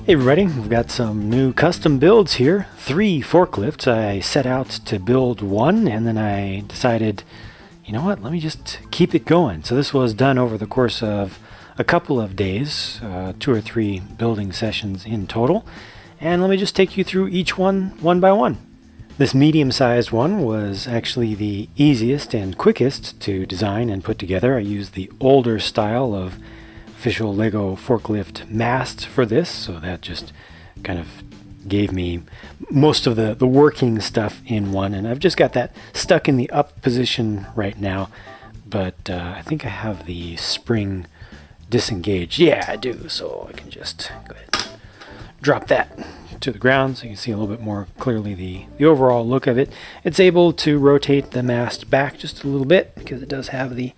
Hey everybody, we've got some new custom builds here. 3 forklifts. I set out to build one and then I decided, you know what, let me just keep it going. So this was done over the course of a couple of days, 2 or 3 building sessions in total. And let me just take you through each one by one. This medium-sized one was actually the easiest and quickest to design and put together. I used the older style of official Lego forklift mast for this, so that just kind of gave me most of the working stuff in one, and I've just got that stuck in the up position right now, but I think I have the spring disengaged. Yeah, I do, so I can just go ahead and drop that to the ground so you can see a little bit more clearly the overall look of it. It's able to rotate the mast back just a little bit because it does have the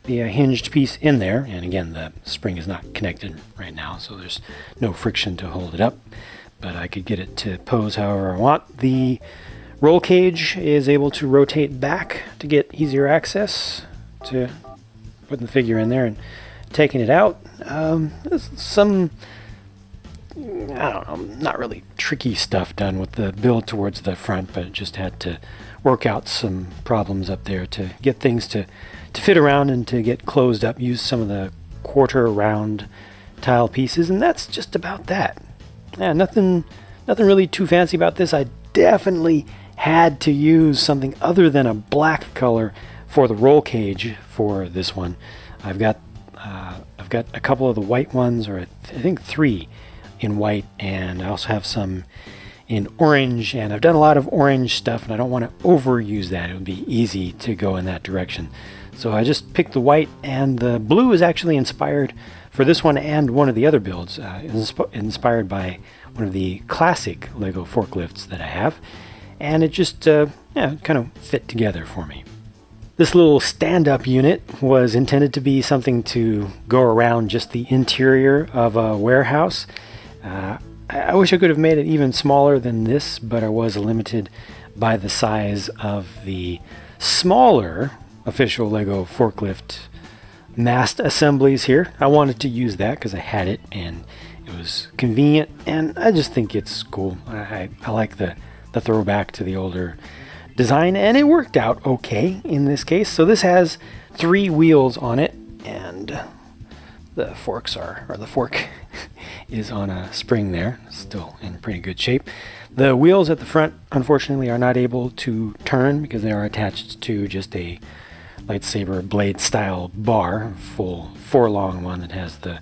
hinged piece in there, and again the spring is not connected right now, so there's no friction to hold it up, but I could get it to pose however I want. The roll cage is able to rotate back to get easier access to putting the figure in there and taking it out. There's some, I don't know, not really tricky stuff done with the build towards the front, but it just had to work out some problems up there to get things to fit around and to get closed up. Use some of the quarter round tile pieces, and that's just about that. Yeah, nothing really too fancy about this. I definitely had to use something other than a black color for the roll cage for this one. I've got a couple of the white ones, or I think 3 in white, and I also have some in orange, and I've done a lot of orange stuff and I don't want to overuse that. It would be easy to go in that direction. So I just picked the white, and the blue is actually inspired for this one and one of the other builds. Inspired by one of the classic Lego forklifts that I have, and it just kind of fit together for me. This little stand-up unit was intended to be something to go around just the interior of a warehouse. I wish I could have made it even smaller than this, but I was limited by the size of the smaller official Lego forklift mast assemblies here. I wanted to use that because I had it and it was convenient, and I just think it's cool. I like the throwback to the older design, and it worked out okay in this case. So this has 3 wheels on it, and the fork is on a spring there, still in pretty good shape. The wheels at the front, unfortunately, are not able to turn because they are attached to just a lightsaber blade style bar, full 4-long one that has the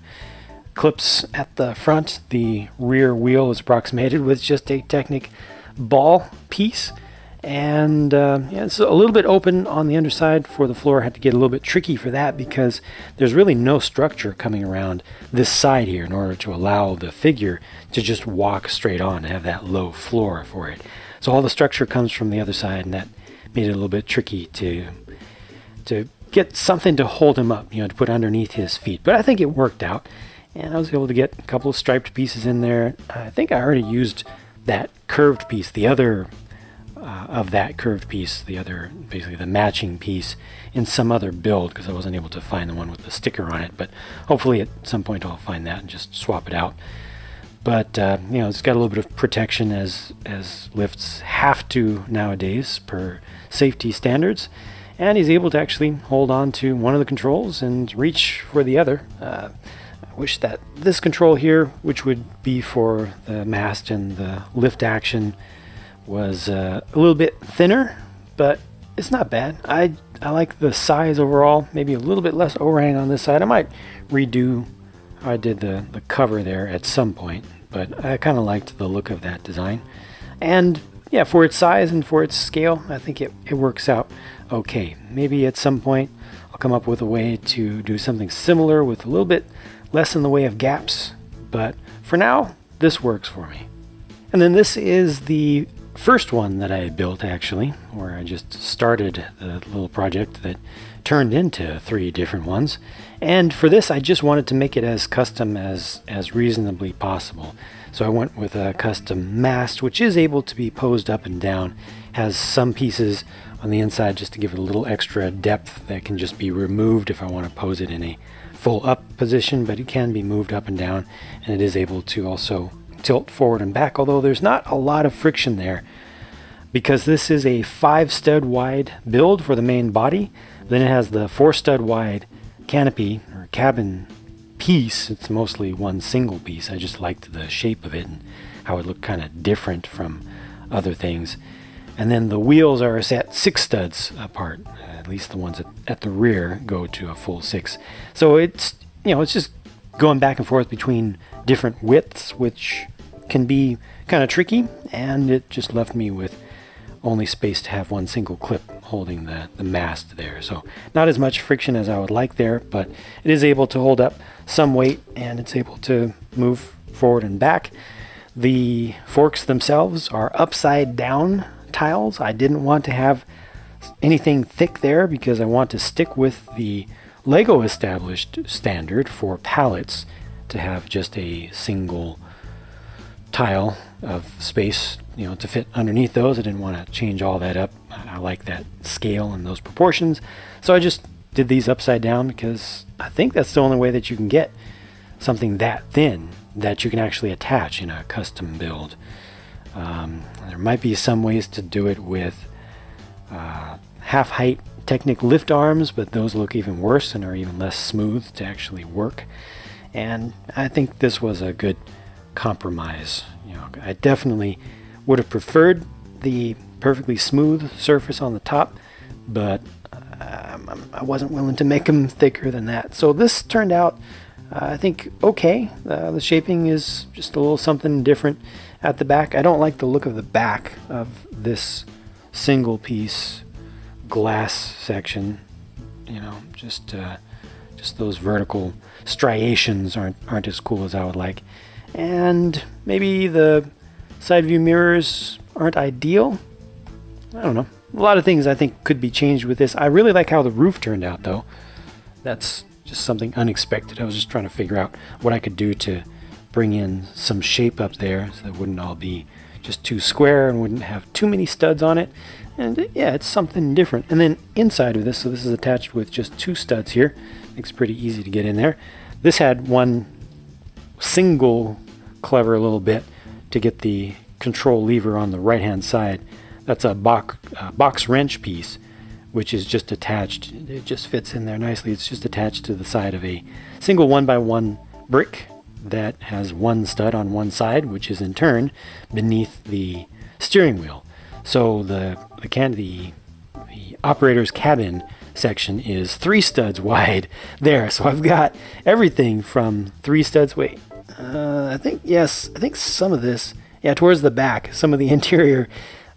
clips at the front. The rear wheel is approximated with just a Technic ball piece, and it's a little bit open on the underside for the floor. I had to get a little bit tricky for that because there's really no structure coming around this side here in order to allow the figure to just walk straight on and have that low floor for it. So all the structure comes from the other side, and that made it a little bit tricky to get something to hold him up, to put underneath his feet. But I think it worked out, and I was able to get a couple of striped pieces in there. I think I already used that curved piece, the other of that curved piece, basically the matching piece, in some other build because I wasn't able to find the one with the sticker on it. But hopefully at some point I'll find that and just swap it out. But it's got a little bit of protection as lifts have to nowadays per safety standards. And he's able to actually hold on to one of the controls and reach for the other. I wish that this control here, which would be for the mast and the lift action, was a little bit thinner, but it's not bad. I like the size overall, maybe a little bit less overhang on this side. I might redo how I did the cover there at some point, but I kind of liked the look of that design. And yeah, for its size and for its scale, I think it works out okay. Maybe at some point I'll come up with a way to do something similar with a little bit less in the way of gaps, but for now this works for me. And then this is the first one that I built, actually, where I just started the little project that turned into 3 different ones. And for this I just wanted to make it as custom as reasonably possible. So I went with a custom mast, which is able to be posed up and down, has some pieces on the inside just to give it a little extra depth that can just be removed if I want to pose it in a full up position, but it can be moved up and down, and it is able to also tilt forward and back, although there's not a lot of friction there because this is a 5 stud wide build for the main body. Then it has the 4 stud wide canopy or cabin piece. It's mostly one single piece. I just liked the shape of it and how it looked kind of different from other things. And then the wheels are set 6 studs apart. At least the ones at the rear go to a full 6. So it's, it's just going back and forth between different widths, which can be kind of tricky, and it just left me with only space to have one single clip holding the mast there. So not as much friction as I would like there, but it is able to hold up some weight, and it's able to move forward and back. The forks themselves are upside down tiles. I didn't want to have anything thick there because I want to stick with the Lego established standard for pallets to have just a single tile of space, to fit underneath those. I didn't want to change all that up. I like that scale and those proportions. So I just did these upside down because I think that's the only way that you can get something that thin that you can actually attach in a custom build. There might be some ways to do it with half height Technic lift arms, but those look even worse and are even less smooth to actually work. And I think this was a good compromise. I definitely would have preferred the perfectly smooth surface on the top, but I wasn't willing to make them thicker than that. So this turned out, I think, okay. The shaping is just a little something different at the back. I don't like the look of the back of this single piece glass section. Just those vertical striations aren't as cool as I would like. And maybe the side view mirrors aren't ideal. I don't know. A lot of things I think could be changed with this. I really like how the roof turned out, though. That's just something unexpected. I was just trying to figure out what I could do to bring in some shape up there so that it wouldn't all be just too square and wouldn't have too many studs on it. And yeah, it's something different. And then inside of this, so this is attached with just 2 studs here. Makes it pretty easy to get in there. This had one single clever little bit to get the control lever on the right hand side. That's a box wrench piece, which is just attached. It just fits in there nicely. It's just attached to the side of a single 1x1 brick that has one stud on one side, which is in turn beneath the steering wheel. So the operator's cabin section is 3 studs wide there. So I've got everything from 3 studs. Wait, I think some of this, towards the back, some of the interior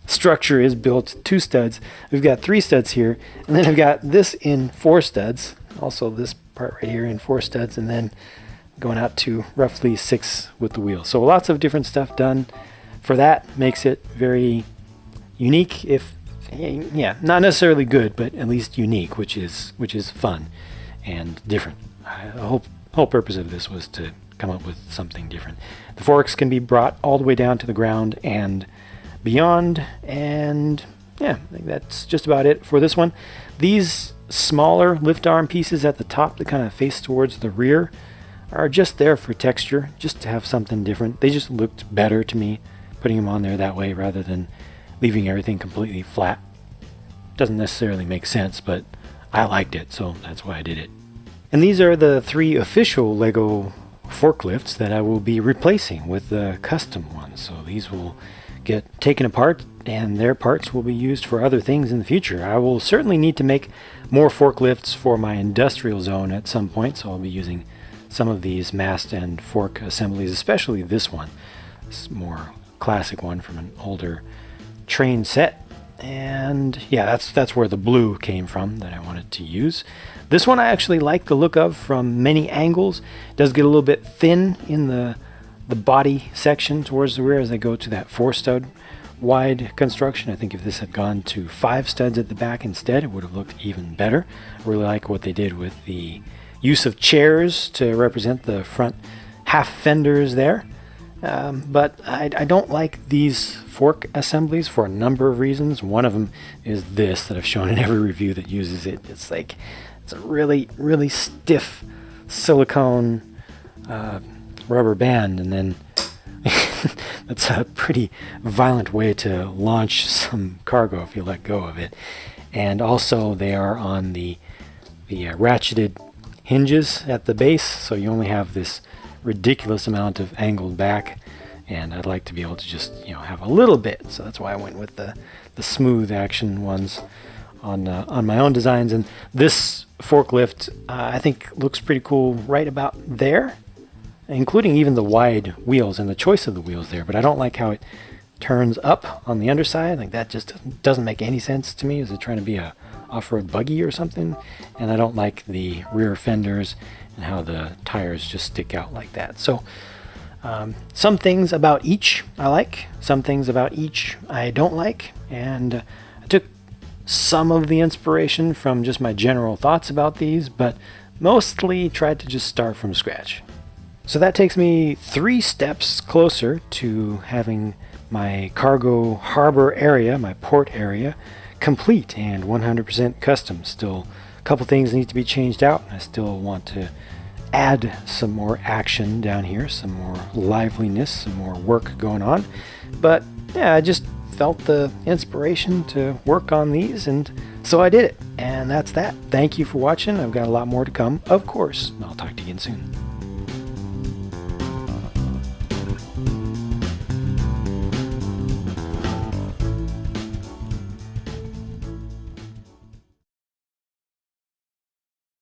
structure is built 2 studs. We've got 3 studs here, and then I've got this in 4 studs. Also this part right here in 4 studs, and then going out to roughly 6 with the wheel. So lots of different stuff done for that. Makes it very unique, not necessarily good, but at least unique, which is fun and different. The whole purpose of this was to come up with something different. The forks can be brought all the way down to the ground and beyond, and I think that's just about it for this one. These smaller lift arm pieces at the top that kind of face towards the rear are just there for texture, just to have something different. They just looked better to me putting them on there that way rather than leaving everything completely flat. Doesn't necessarily make sense, but I liked it, so that's why I did it. And these are the 3 official Lego forklifts that I will be replacing with the custom ones. So these will get taken apart and their parts will be used for other things in the future. I will certainly need to make more forklifts for my industrial zone at some point, so I'll be using some of these mast and fork assemblies, especially this one. This more classic one from an older train set. And that's where the blue came from that I wanted to use. This one I actually like the look of from many angles. It does get a little bit thin in the body section towards the rear as I go to that 4 stud wide construction. I think if this had gone to 5 studs at the back instead, it would have looked even better. I really like what they did with the use of chairs to represent the front half fenders there. But I don't like these fork assemblies for a number of reasons. One of them is this that I've shown in every review that uses it. It's a really, really stiff silicone rubber band, and then that's a pretty violent way to launch some cargo if you let go of it. And also they are on the ratcheted hinges at the base, so you only have this ridiculous amount of angled back, and I'd like to be able to just have a little bit, so that's why I went with the smooth action ones on my own designs. And this forklift I think looks pretty cool right about there, including even the wide wheels and the choice of the wheels there, but I don't like how it turns up on the underside. Like, that just doesn't make any sense to me. Is it trying to be a off-road buggy or something? And I don't like the rear fenders and how the tires just stick out like that. So some things about each I like, some things about each I don't like, and I took some of the inspiration from just my general thoughts about these, but mostly tried to just start from scratch. So that takes me 3 steps closer to having my cargo harbor area, my port area, complete and 100% custom. Still a couple things need to be changed out. I still want to add some more action down here, some more liveliness, some more work going on. But yeah, I just felt the inspiration to work on these, and so I did it. And that's that. Thank you for watching. I've got a lot more to come, of course. I'll talk to you again soon.